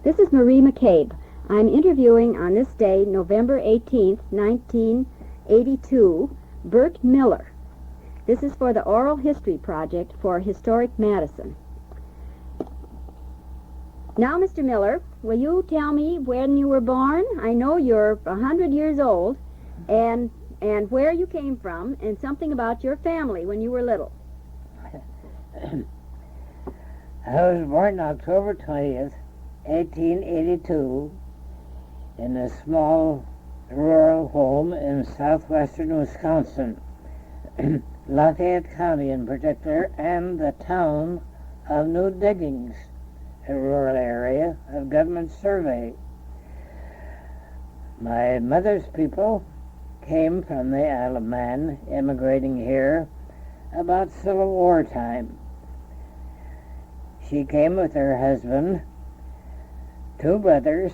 This is Marie McCabe. I'm interviewing on this day, November 18th, 1982, Bert Miller. This is for the Oral History Project for Historic Madison. Now, Mr. Miller, will you tell me when you were born? I know you're 100 years old, and where you came from, and something about your family when you were little. I was born October 20th, 1882, in a small rural home in southwestern Wisconsin, Lafayette County in particular, and the town of New Diggings, a rural area of government survey. My mother's people came from the Isle of Man, immigrating here about Civil War time. She came with her husband, 2 brothers,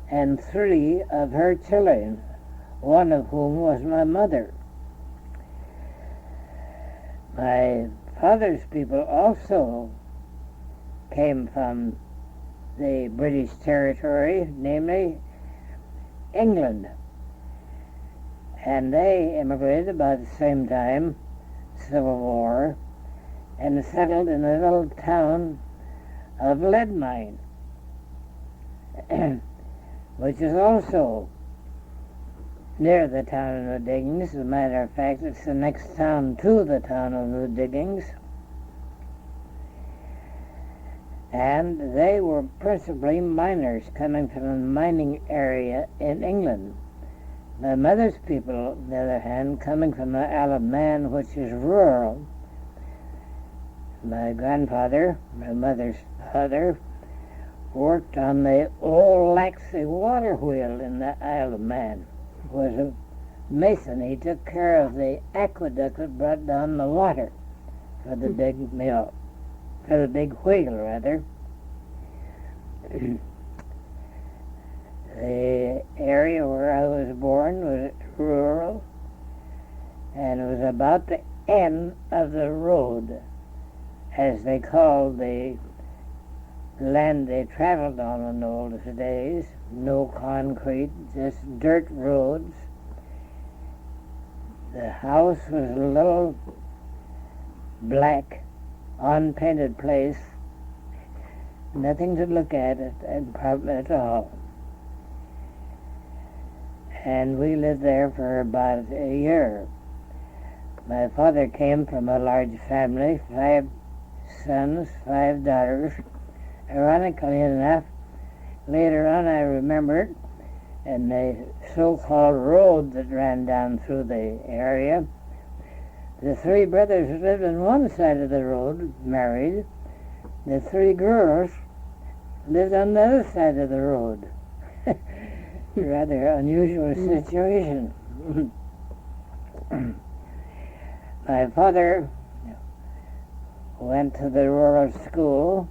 and 3 of her children, one of whom was my mother. My father's people also came from the British territory, namely England, and they immigrated about the same time, Civil War, and settled in a little town of Lead Mine, which is also near the town of New Diggings. As a matter of fact, it's the next town to the town of New Diggings. And they were principally miners coming from a mining area in England. My mother's people, on the other hand, coming from the Isle of Man, which is rural. My grandfather, my mother's father, worked on the old Laxey water wheel in the Isle of Man. He was a mason. He took care of the aqueduct that brought down the water for the big mill, for the big wheel, rather. The area where I was born was rural, and it was about the end of the road, as they called the land they traveled on in the oldest days. No concrete, just dirt roads. The house was a little black, unpainted place. Nothing to look at at all. And we lived there for about a year. My father came from a large family, 5 sons, 5 daughters. Ironically enough, later on I remembered, in the so-called road that ran down through the area, the 3 brothers lived on one side of the road, married. The 3 girls lived on the other side of the road. Rather unusual situation. My father went to the rural school,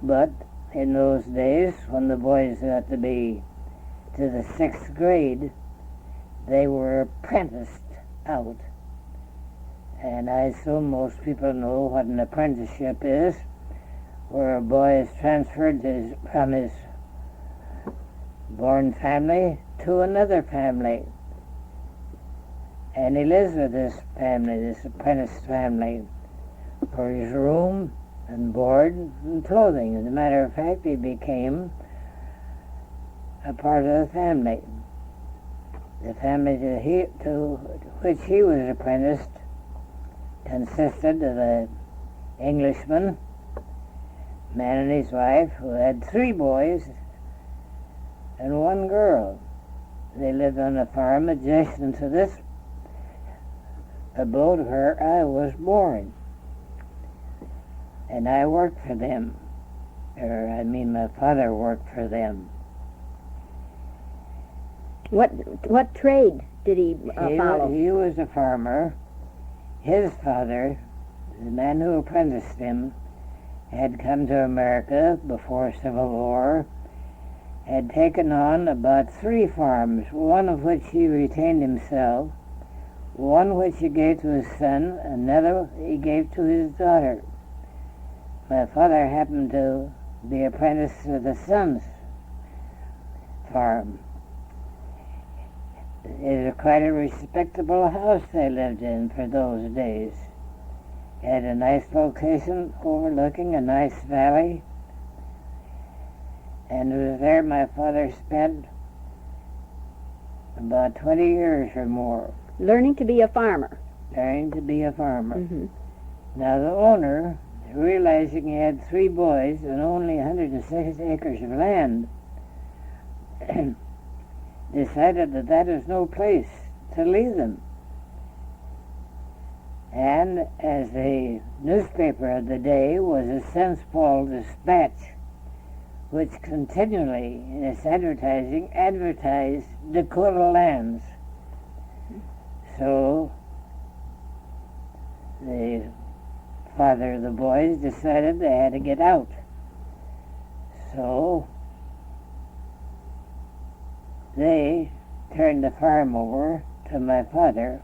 but in those days, when the boys got to be to the 6th grade, they were apprenticed out. And I assume most people know what an apprenticeship is, where a boy is transferred from his born family to another family. And he lives with this family, this apprentice family, for his room and board and clothing. As a matter of fact, he became a part of the family. The family to which he was apprenticed consisted of an Englishman, man and his wife, who had 3 boys and 1 girl. They lived on a farm adjacent to this abode where I was born. And I worked for them. My father worked for them. What trade did he follow? He was a farmer. His father, the man who apprenticed him, had come to America before Civil War, had taken on about 3 farms, one of which he retained himself, one which he gave to his son, another he gave to his daughter. My father happened to be apprenticed to the son's farm. It was quite a respectable house they lived in for those days. It had a nice location overlooking a nice valley, and it was there my father spent about 20 years or more. Learning to be a farmer. Learning to be a farmer. Mm-hmm. Now the owner, realizing he had 3 boys and only 106 acres of land, decided that that was no place to leave them. And as the newspaper of the day was a St. Paul Dispatch, which continually in its advertising advertised Dakota lands. So the father of the boys decided they had to get out. So they turned the farm over to my father,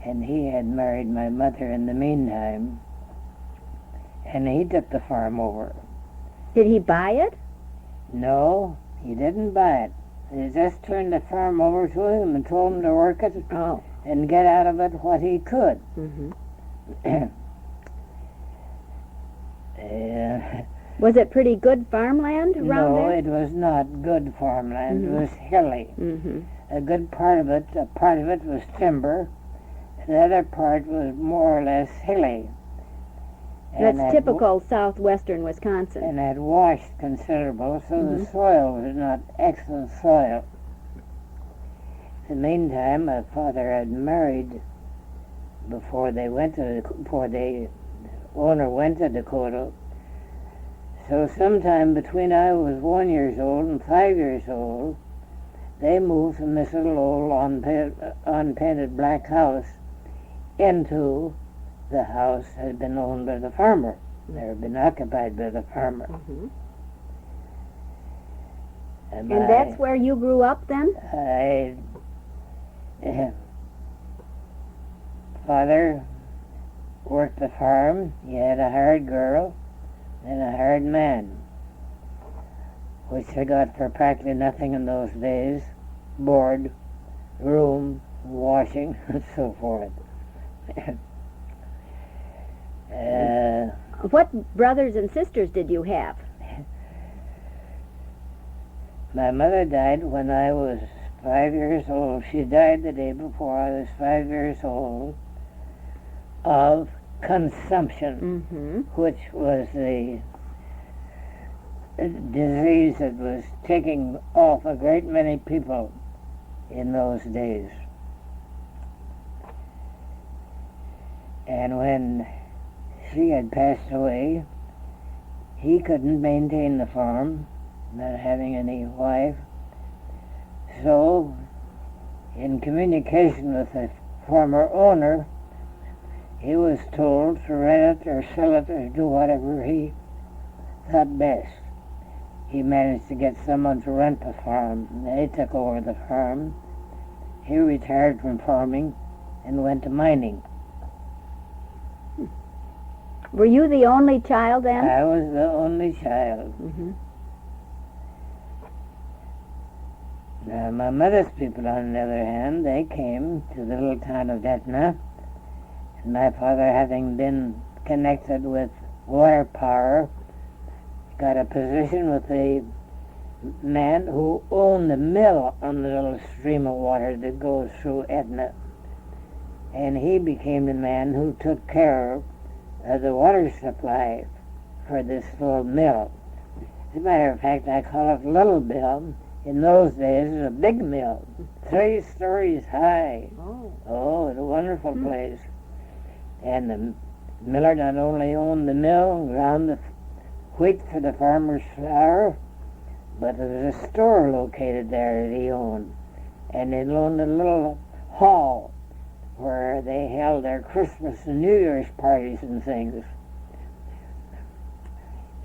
and he had married my mother in the meantime, and he took the farm over. Did he buy it? No, he didn't buy it. They just turned the farm over to him and told him to work it and get out of it what he could. Mm-hmm. uh, Was it pretty good farmland around no, there? it was not good farmland. Mm-hmm. It was hilly. Mm-hmm. A good part of it was timber. The other part was more or less hilly. That's typical southwestern Wisconsin. And had washed considerable, so Mm-hmm. the soil was not excellent soil. In the meantime, my father had married before the owner went to Dakota. So sometime between I was 1 year old and 5 years old, they moved from this little old unpainted black house into the house that had been owned by the farmer. They had been occupied by the farmer. Mm-hmm. And that's where you grew up then? Father worked the farm. He had a hired girl and a hired man, which they got for practically nothing in those days: board, room, washing, and so forth. What brothers and sisters did you have? My mother died when I was 5 years old. She died the day before I was 5 years old of consumption, Mm-hmm. which was the disease that was taking off a great many people in those days. And when she had passed away, he couldn't maintain the farm, not having any wife. So, in communication with the former owner, he was told to rent it or sell it or do whatever he thought best. He managed to get someone to rent the farm. They took over the farm. He retired from farming and went to mining. Were you the only child then? I was the only child. Mm-hmm. Now, my mother's people, on the other hand, they came to the little town of Etna. And my father, having been connected with water power, got a position with the man who owned the mill on the little stream of water that goes through Etna. And he became the man who took care of the water supply for this little mill. As a matter of fact, I call it Little Mill. In those days, it was a big mill, 3 stories high. Oh, it's a wonderful place. And the miller not only owned the mill and ground the wheat for the farmer's flour, but there was a store located there that he owned. And they owned a little hall where they held their Christmas and New Year's parties and things.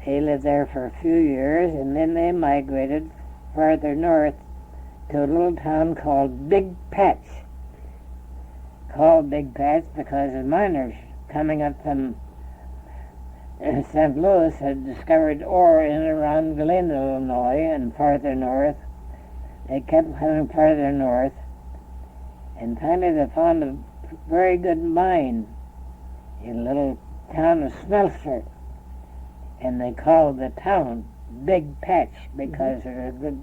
They lived there for a few years, and then they migrated farther north to a little town called Big Patch. Called Big Patch because the miners coming up from St. Louis had discovered ore in and around Galena, Illinois, and farther north, They kept coming farther north, and finally they found a very good mine in a little town of Smelzer, and they called the town Big Patch because there's a good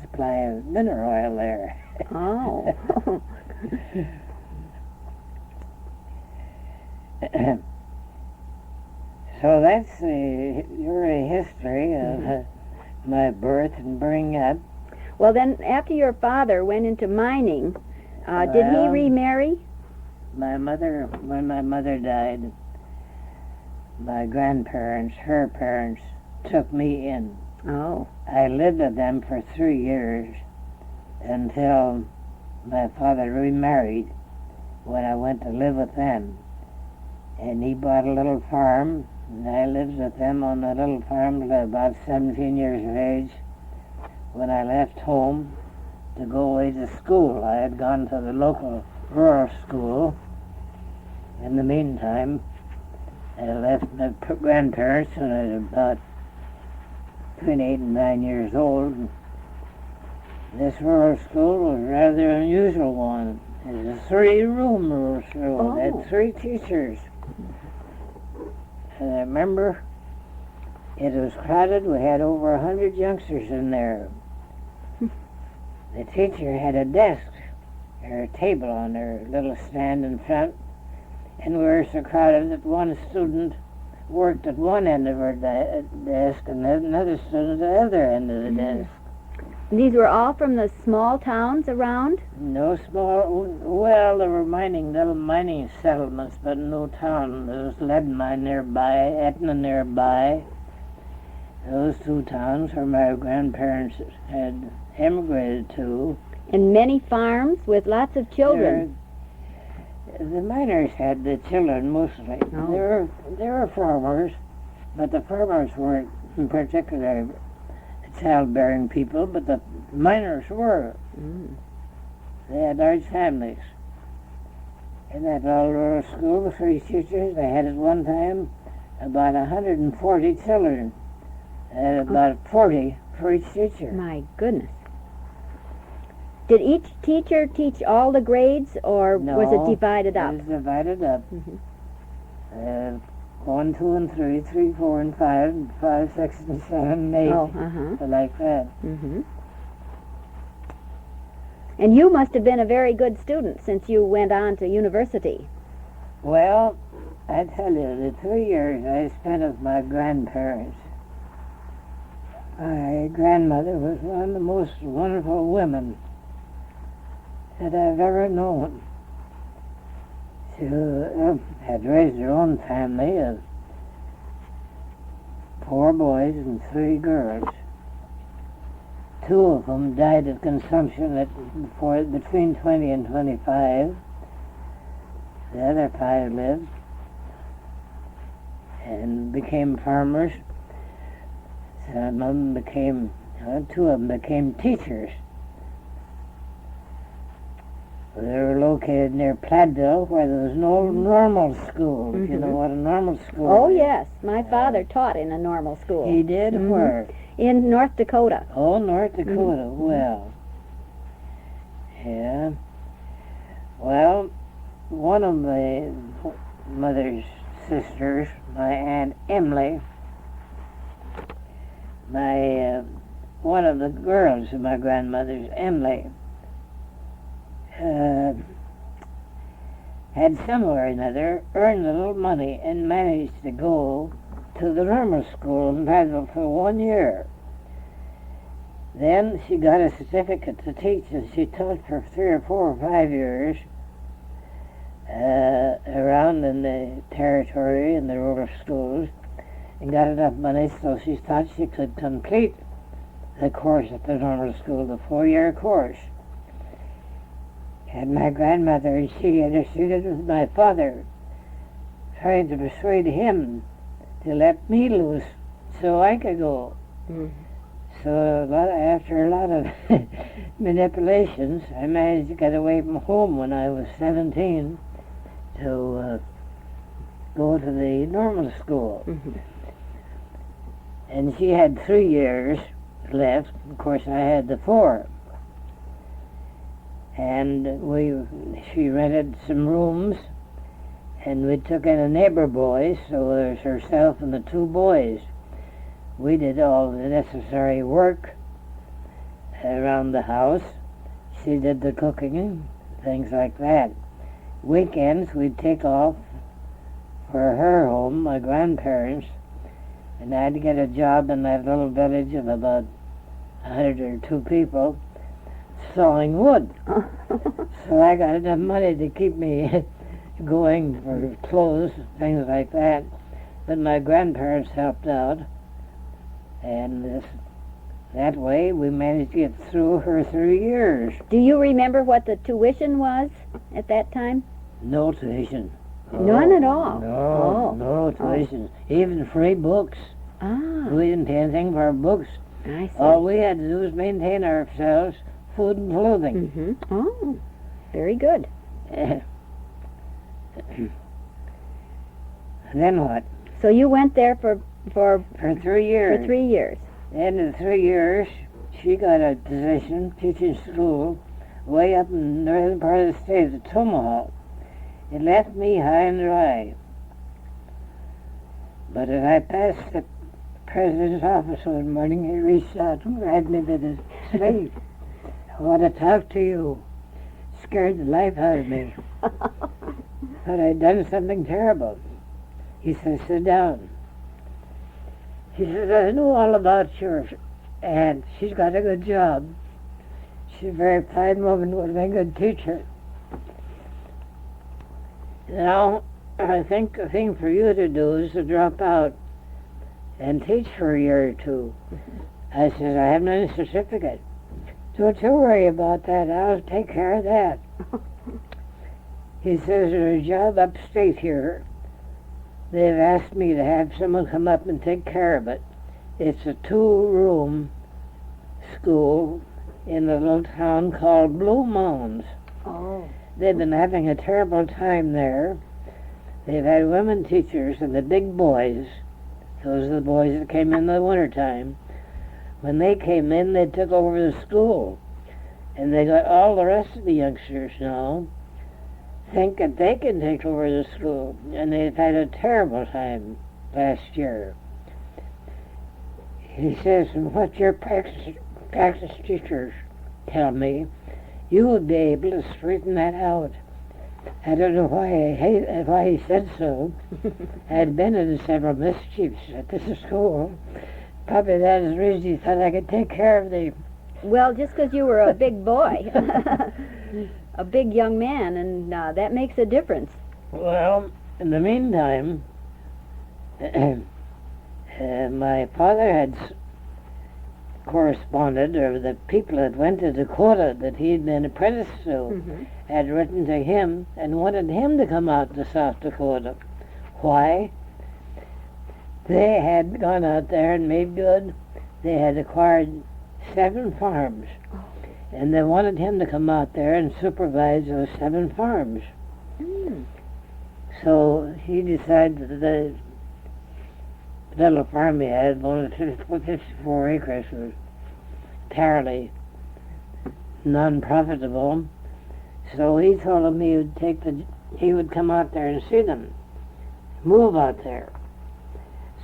supply of mineral oil there. Oh. So that's the early history of my birth and bringing up. Well, then, after your father went into mining, did he Well, remarry? when my mother died, my grandparents, her parents, took me in. Oh. I lived with them for 3 years until my father remarried when I went to live with them. And he bought a little farm, and I lived with them on the little farm till about 17 years of age. When I left home to go away to school, I had gone to the local rural school. In the meantime, I left my grandparents when I was about between 8 and 9 years old. This rural school was a rather unusual one. It was a 3-room rural school. It had 3 teachers. And I remember it was crowded. We had over 100 youngsters in there. The teacher had a desk or a table on her little stand in front, and we were so crowded that one student worked at one end of her desk and another student at the other end of the desk. These were all from the small towns around? No small, well, there were little mining settlements, but no town. There was lead mine nearby, Etna nearby. Those 2 towns where my grandparents had emigrated to. And many farms with lots of children. The miners had the children mostly. Oh. There were farmers, but the farmers weren't in particular childbearing people, but the miners were. They had large families. In that little rural school with 3 teachers, they had at one time about 140 children. They had about 40 for each teacher. My goodness. Did each teacher teach all the grades, or was it divided up? It was divided up. 1, 2, and 3, 3, 4, and 5, and 5, 6, and 7, and 8. Oh, Like that. And you must have been a very good student since you went on to university. Well, I tell you, the 3 years I spent with my grandparents, my grandmother was one of the most wonderful women that I've ever known. She had raised her own family of 4 boys and 3 girls. 2 of them died of consumption between 20 and 25. The other 5 lived and became farmers. Some of them became, 2 of them became teachers. They were located near Platteville, where there was no normal school. If you know what a normal school is. Oh, yes. My father taught in a normal school. He did? Where? In North Dakota. Oh, North Dakota. Well, yeah. Well, one of my mother's sisters, my Aunt Emily, one of the girls of my grandmother's, Emily, had somewhere or another earned a little money and managed to go to the normal school in Platteville for 1 year. Then she got a certificate to teach, and she taught for 3 or 4 or 5 years around in the territory in the rural schools, and got enough money so she thought she could complete the course at the normal school, the 4-year course. And my grandmother and she interceded with my father, trying to persuade him to let me loose so I could go. So after a lot of manipulations, I managed to get away from home when I was 17 to go to the normal school. And she had 3 years left. Of course, I had the 4. and she rented some rooms, and we took in a neighbor boy, so there's herself and the two boys. We did all the necessary work around the house. She did the cooking, things like that. Weekends we'd take off for her home, my grandparents, and I'd get a job in that little village of about 100 or 2 people sawing wood. So I got enough money to keep me going for clothes, things like that. But my grandparents helped out, and that way we managed to get through her 3 years. Do you remember what the tuition was at that time? No tuition. None at all? No tuition. Even free books. Ah. We didn't pay anything for our books. I see. All we had to do was maintain ourselves, food and clothing. Mm-hmm. Oh, very good. Then what? So you went there for 3 years. For 3 years. And in 3 years, she got a position teaching school way up in the northern part of the state, at Tomahawk. It left me high and dry. But as I passed the president's office one morning, he reached out and grabbed me by the sleeve. I want to talk to you. Scared the life out of me. Thought I'd done something terrible. He said, sit down. He said, I know all about your aunt. She's got a good job. She's a very fine woman, was a good teacher. Now, I think the thing for you to do is to drop out and teach for a year or 2. I said, I haven't any certificate. Don't you worry about that. I'll take care of that. He says, there's a job upstate here. They've asked me to have someone come up and take care of it. It's a 2-room school in a little town called Mounds. Oh. They've been having a terrible time there. They've had women teachers, and the big boys, those are the boys that came in the wintertime, when they came in, they took over the school. And they got all the rest of the youngsters now think that they can take over the school. And they've had a terrible time last year. He says, and what your practice teachers tell me, you would be able to straighten that out. I don't know why he said so. I had been in several mischiefs at this school. Probably that is the reason he thought I could take care of the... Well, just because you were a big boy, a big young man, and that makes a difference. Well, in the meantime, my father had corresponded, or the people that went to Dakota that he had been apprenticed to, had written to him and wanted him to come out to South Dakota. Why? They had gone out there and made good. They had acquired 7 farms, and they wanted him to come out there and supervise those 7 farms. So he decided that the little farm he had, only 54 acres, was entirely non-profitable. So he told him he would come out there and see them, move out there.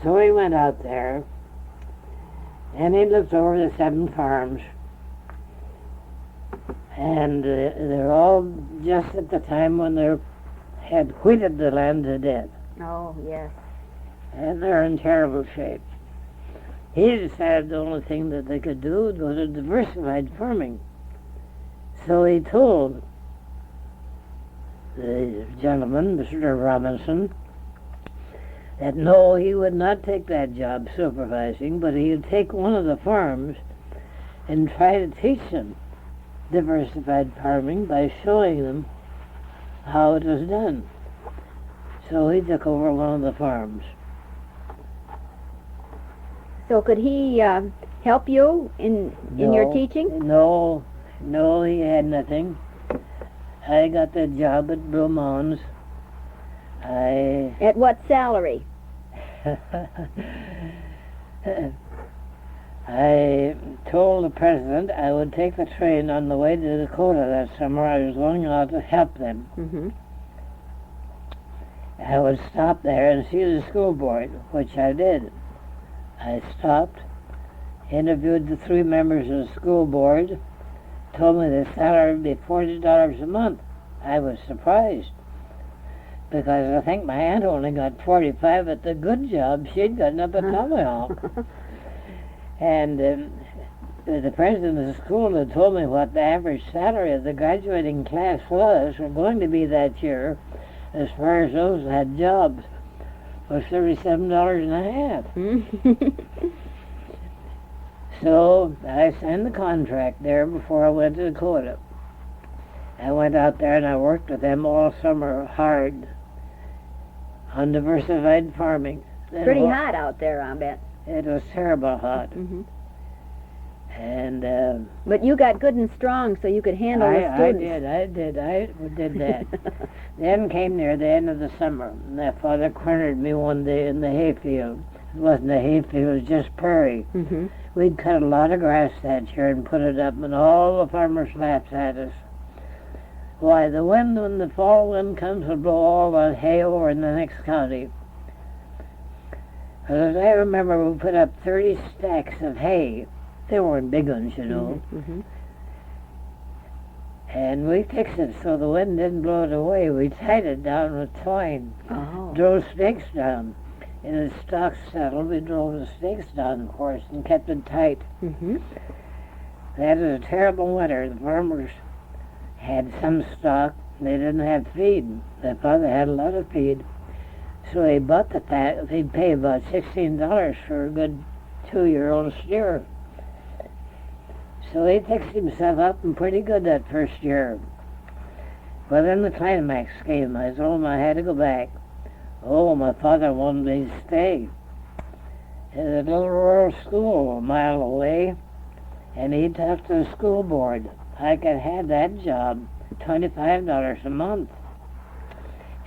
So he went out there, and he looked over the 7 farms, and they're all just at the time when they had wheated the land to death. Oh, yes. And they're in terrible shape. He decided the only thing that they could do was a diversified farming. So he told the gentleman, Mr. Robinson, that no, he would not take that job supervising, but he would take one of the farms and try to teach them diversified farming by showing them how it was done. So he took over one of the farms. So could he help you in your teaching? No, he had nothing. I got the job at Mounds. At what salary? I told the president I would take the train on the way to Dakota that summer. I was going out to help them. Mm-hmm. I would stop there and see the school board, which I did. I stopped, interviewed the 3 members of the school board, told me the salary would be $40 a month. I was surprised, because I think my aunt only got 45 at the good job she'd gotten up at Tomahawk. And the president of the school had told me what the average salary of the graduating class was going to be that year, as far as those that had jobs, was $37.50. So I signed the contract there before I went to Dakota. I went out there and I worked with them all summer hard on diversified farming. Pretty hot out there, I bet. It was terrible hot. Mm-hmm. And but you got good and strong, so you could handle the students. I did that. Then came near the end of the summer, and my father cornered me one day in the hayfield. It wasn't a hayfield, it was just prairie. Mm-hmm. We'd cut a lot of grass that year and put it up, and all the farmers laughed at us. Why, the wind, when the fall wind comes, will blow all the hay over in the next county. As I remember, we put up 30 stacks of hay. They weren't big ones, you know. Mm-hmm. And we fixed it so the wind didn't blow it away. We tied it down with twine, drove stakes down. And the stalks settled, we drove the stakes down, of course, and kept it tight. Mm-hmm. That was a terrible winter. The farmers had some stock. They didn't have feed. My father had a lot of feed. So he bought the fat. He'd pay about $16 for a good 2-year-old steer. So he fixed himself up and pretty good that first year. Well, then the climax came. I told him I had to go back. Oh, my father wanted me to stay. There's a little rural school a mile away, and he talked to the school board. I could have that job, $25 a month.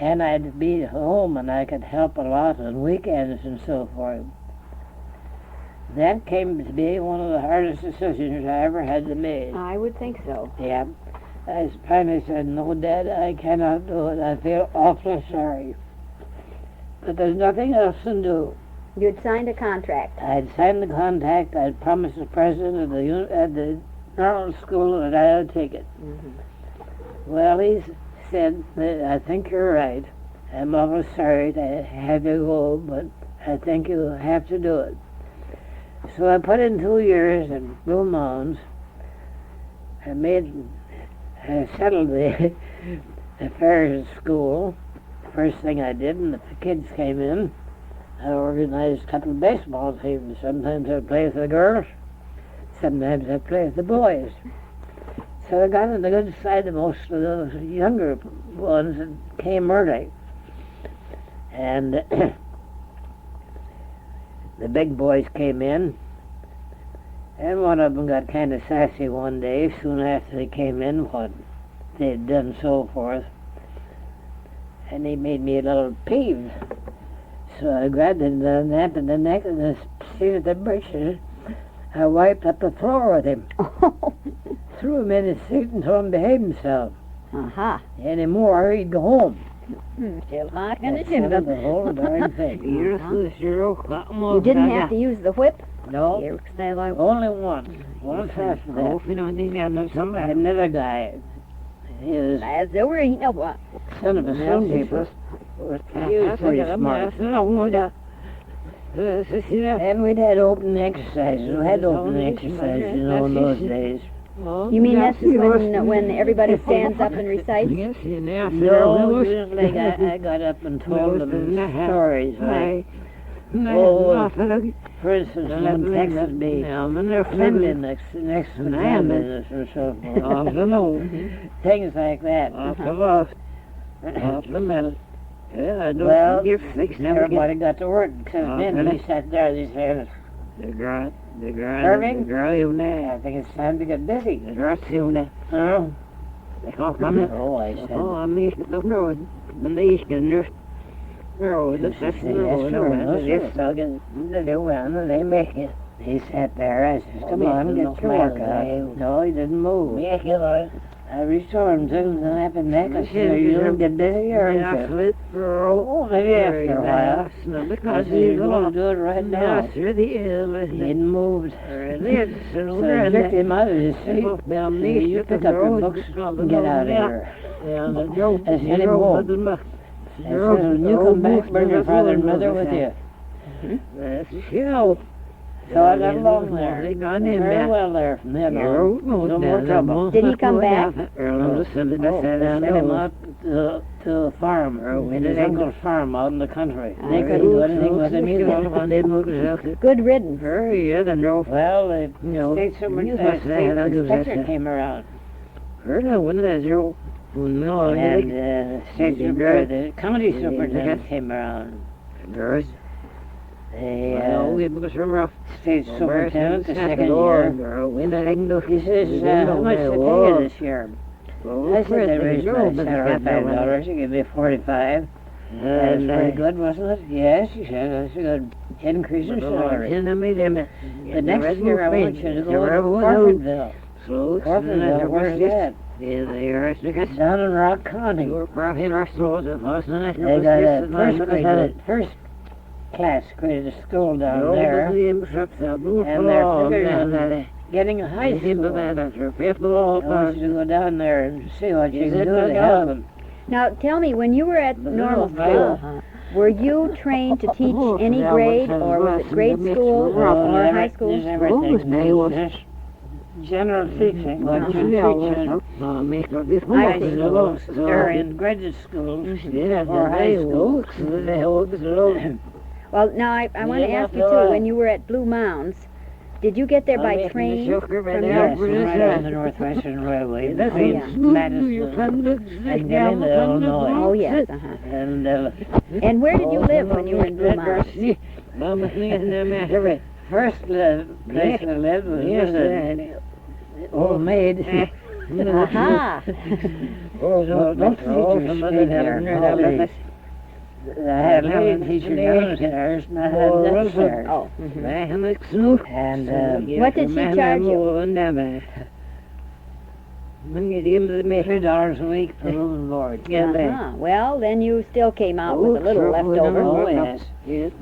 And I'd be home, and I could help a lot on weekends and so forth. That came to be one of the hardest decisions I ever had to make. I would think so. Yeah. I finally said, no, Dad, I cannot do it. I feel awfully sorry. But there's nothing else to do. You'd signed a contract. I'd signed the contract. I'd promised the president of the normal school that I would take it. Mm-hmm. Well, he said, I think you're right. I'm awfully sorry to have you go, but I think you have to do it. So I put in 2 years at Blue Mounds. I settled the affairs at school. First thing I did, when the kids came in, I organized a couple of baseball teams. Sometimes I'd play with the girls, sometimes I'd play with the boys. So I got on the good side of most of those younger ones that came early. And the big boys came in, and one of them got kind of sassy one day, soon after they came in, what they'd done so forth. And he made me a little peeved. So I grabbed him the nape of the neck and the seat of the britches. I wiped up the floor with him. Threw him in his seat and told him to behave himself. Uh-huh. Any more, he'd go home. Still hot And the whole darn thing. You didn't have to use the whip? No, only one. One fast that. And another guy. He was son of a stonekeeper. He was pretty smart. And we'd had open exercises. We had open exercises, you know, in those days. You mean this is when everybody stands up and recites? No, usually I got up and told them stories. Like, for instance, when Texas be cleanliness next to cleanliness and so forth. Things like that. Well, everybody got to work except men. We sat there, these hands. Irving? I think it's time to get busy. Oh, I said. They make it. He sat there. I said, come on, get your work out. No, he didn't move. I reached over and took him to the nape and neck. I said, you'll get busy or anything. Oh, maybe after a while. I said, you're going to do it right now. He hadn't moved. So I kicked him out of his seat. You pick up your books and get out of here. I said, him home. I said, when you come back, bring your father and mother with you. So I got along there. Very well there from then on. No more trouble. Did he come back? They sent him out to a farm, his uncle's farm out in the country. They couldn't do anything with him either. Good riddance. Well, the state inspector came around. And the county superintendent came around. The state superintendent, the second year, he says, how much did they pay you this year? I said, they raised my salary $5. He gave me $45. That's pretty good, wasn't it? Yes, he said, that's a good increase in salary. The next year, I want you to go to Corfordville. Corfordville, where's that? Down in Rock County. They got a first class created a school down there, and they're figuring getting a high school. I want you to go down there and see what you can do to help them. Now, tell me, when you were at normal school, were you trained to teach any grade, or was it grade school or high school? There's everything. General teaching, what you teach in high schools or in graduate schools or high schools. Well, now I want to ask you too. When you were at Blue Mounds, did you get there by train from here? Yes, right on the Northwestern Railway between Madison and Galena, Illinois. Oh yes. And where did you live when you were in Blue Mounds? First place I lived was just an old maid. Aha! I had a lady teacher downstairs and I had upstairs. Oh. And what did she charge you? $3 a week for room and board. Well, then you still came out with a little left over. Oh, yes.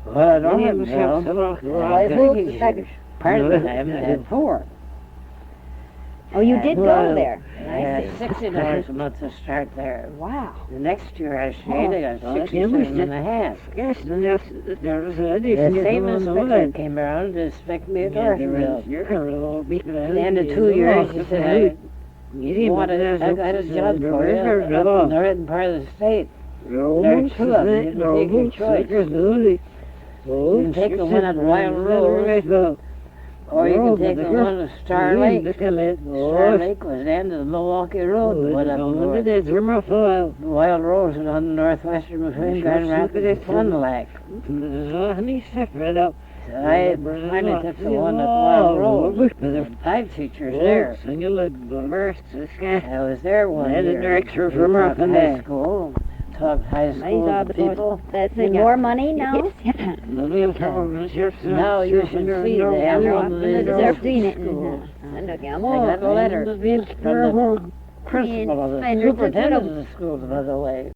Well, I don't know. I think it's part of the time I had 4. Oh, you did go there. I had $60 a month to start there. Wow. The next year I stayed, I got 67 and a half. The same inspector came around to inspect me at Ortonville. At the end of 2 years, he said, I got a job for you up in the northern part of the state. There are 2 of them. You can take your choice. You can take the one at Wild Rose, or you can take the one at Star Lake. Star Lake was the end of the Milwaukee Road that went up north. The Wild Rose was on the northwestern between Grand Rapids and Fond du Lac. So I finally took the one at Wild Rose. There were 5 teachers there. I was there one year. Taught high school. Taught high school people. That's more money now? Now you should see the annual school. I got a letter from the principal of the superintendent of the school, by the way.